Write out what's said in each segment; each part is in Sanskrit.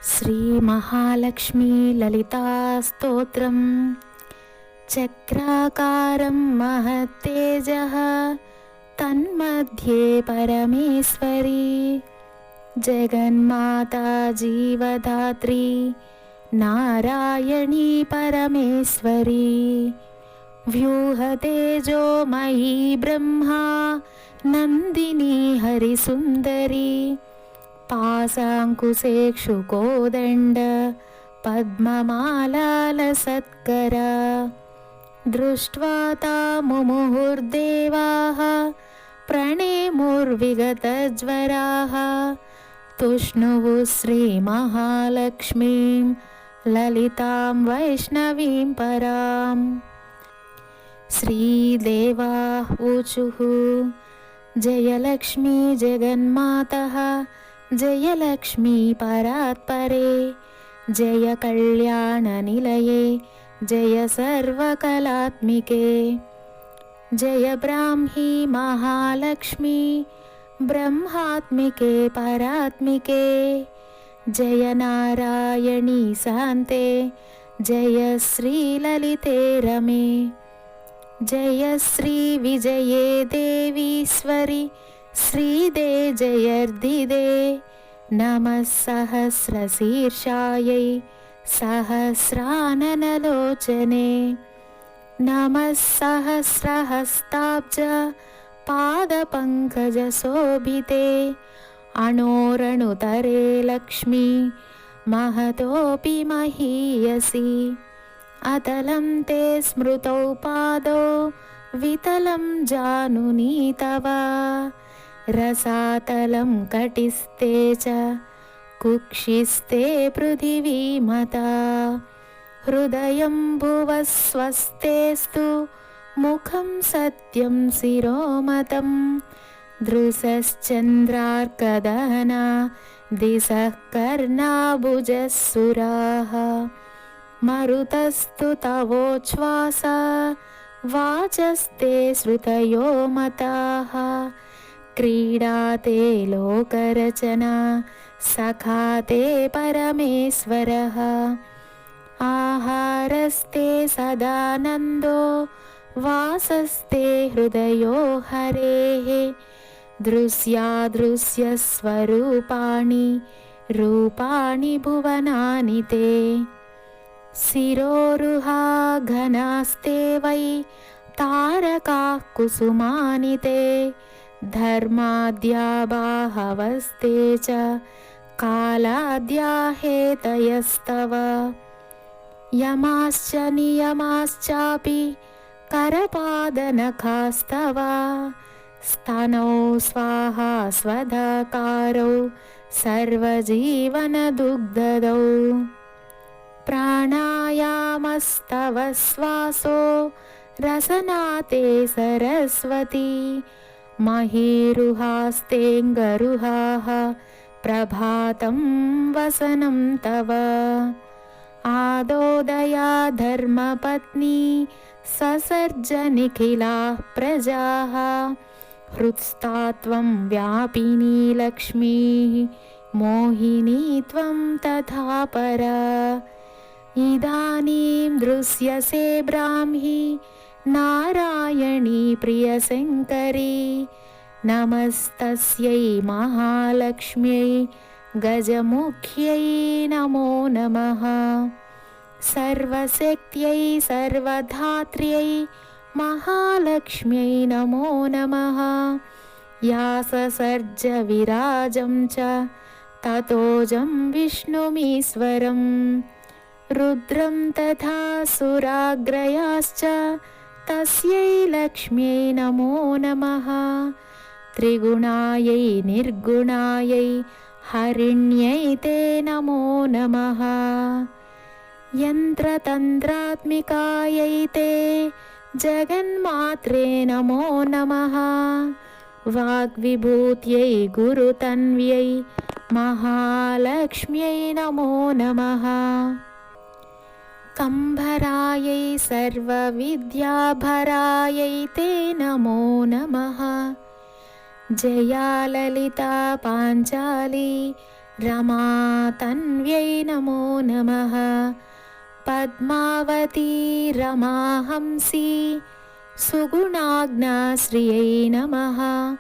श्रीमहालक्ष्मी ललितास्तोत्रम् चक्राकारं महत्तेजः तन्मध्ये परमेश्वरी जगन्माता जीवदात्री नारायणी परमेश्वरी व्यूहतेजोमयी ब्रह्मा नन्दिनी हरिसुन्दरी पाशाङ्कुशेक्षुकोदण्ड पद्ममालालसत्करा दृष्ट्वा तामुमुहुर्देवाः प्रणेमुर्विगतज्वराः तुष्णुः श्रीमहालक्ष्मीं ललितां वैष्णवीं पराम्। श्रीदेवाः ऊचुः जयलक्ष्मी जगन्मातः जयलक्ष्मी परात्परे जय कल्याणनिलये जय सर्वकलात्मिके जय ब्राह्मी महालक्ष्मी ब्रह्मात्मिके परात्मिके जय नारायणी शान्ते जय श्रीललिते रमे जय श्री विजये देवीश्वरि श्रीदे जयर्दिदे नमः सहस्रशीर्षायै सहस्राननलोचने नमः सहस्रहस्ताब्ज पादपङ्कजशोभिते अणोरणुतरे लक्ष्मी महतोऽपि महीयसी अतलं ते स्मृतौ पादौ वितलं जानुनी तव रसातलं कटिस्ते च कुक्षिस्ते पृथिवीमता हृदयं भुवः स्वस्तेस्तु मुखं सत्यं शिरोमतं दृशश्चन्द्रार्कदहना दिशः कर्णाभुजः मरुतस्तु तवोच्छ्वास वाचस्ते श्रुतयो मताः क्रीडाते लोकरचना सखाते परमेश्वरः आहारस्ते सदानन्दो वासस्ते हृदयो हरेः दृश्यादृश्यस्वरूपाणि रूपाणि भुवनानि ते शिरोरुहा घनास्ते वै तारकाः कुसुमानि ते धर्माद्या बाहवस्ते च कालाद्या हेतयस्तव यमाश्च नियमाश्चापि करपादनखास्तव स्तनौ स्वाहा स्वधाकारौ सर्वजीवनदुग्धदौ प्राणायामस्तव श्वासो रसनाते सरस्वती महीरुहास्तेऽङ्गरुहाः प्रभातं वसनं तव आदोदया धर्मपत्नी ससर्जनिखिलाः प्रजाः हृत्स्तात्वं व्यापिनी लक्ष्मीः मोहिनी त्वं तथा परा इदानीं दृश्यसे ब्राह्मी नारायणी प्रियशङ्करी नमस्तस्यै महालक्ष्म्यै गजमुख्यै नमो नमः सर्वशक्त्यै सर्वधात्र्यै महालक्ष्म्यै नमो नमः या ससर्ज विराजं च ततोजं विष्णुमीश्वरं रुद्रं तथा सुराग्रयाश्च तस्यै लक्ष्म्यै नमो नमः त्रिगुणायै निर्गुणायै हरिण्यै ते नमो नमः यन्त्रतन्त्रात्मिकायै ते जगन्मात्रे नमो नमः वाग्विभूत्यै गुरुतन्व्यै महालक्ष्म्यै नमो नमः कंभरायै सर्वविद्याभरायै ते नमो नमः जया ललिता पाञ्चाली रमातन्व्यै नमो नमः। पद्मावती रमाहंसी सुगुणाज्ञाश्रियै नमः।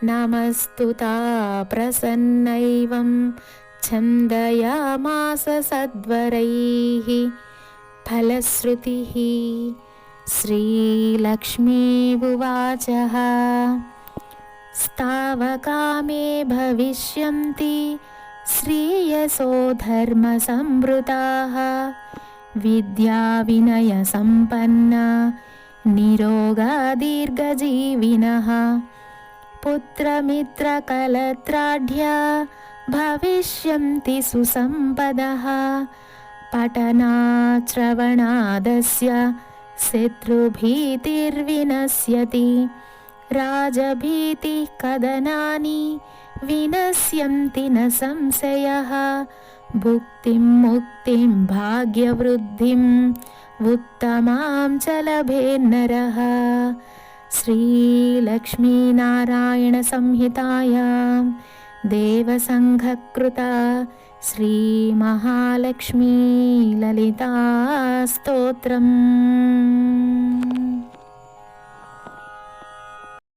नमस्तुता प्रसन्नैवं छन्दयामास सद्वरैः। फलश्रुतिः श्रीलक्ष्मीर्वाचः। स्तावकामे भविष्यन्ति श्रेयसो धर्मसंवृताः। विद्याविनयसम्पन्ना निरोगा दीर्घजीविनः। पुत्रमित्रकलत्राढ्या भविष्यन्ति सुसम्पदः। पठनाश्रवणादस्य शत्रुभीतिर्विनश्यति। राजभीतिः कदनानि विनश्यन्ति न संशयः। भुक्तिं मुक्तिं भाग्यवृद्धिम् उत्तमां च लभेन्नरः। श्रीलक्ष्मीनारायणसंहितायां देवसङ्घकृता श्रीमहालक्ष्मी ललिता स्तोत्रम्।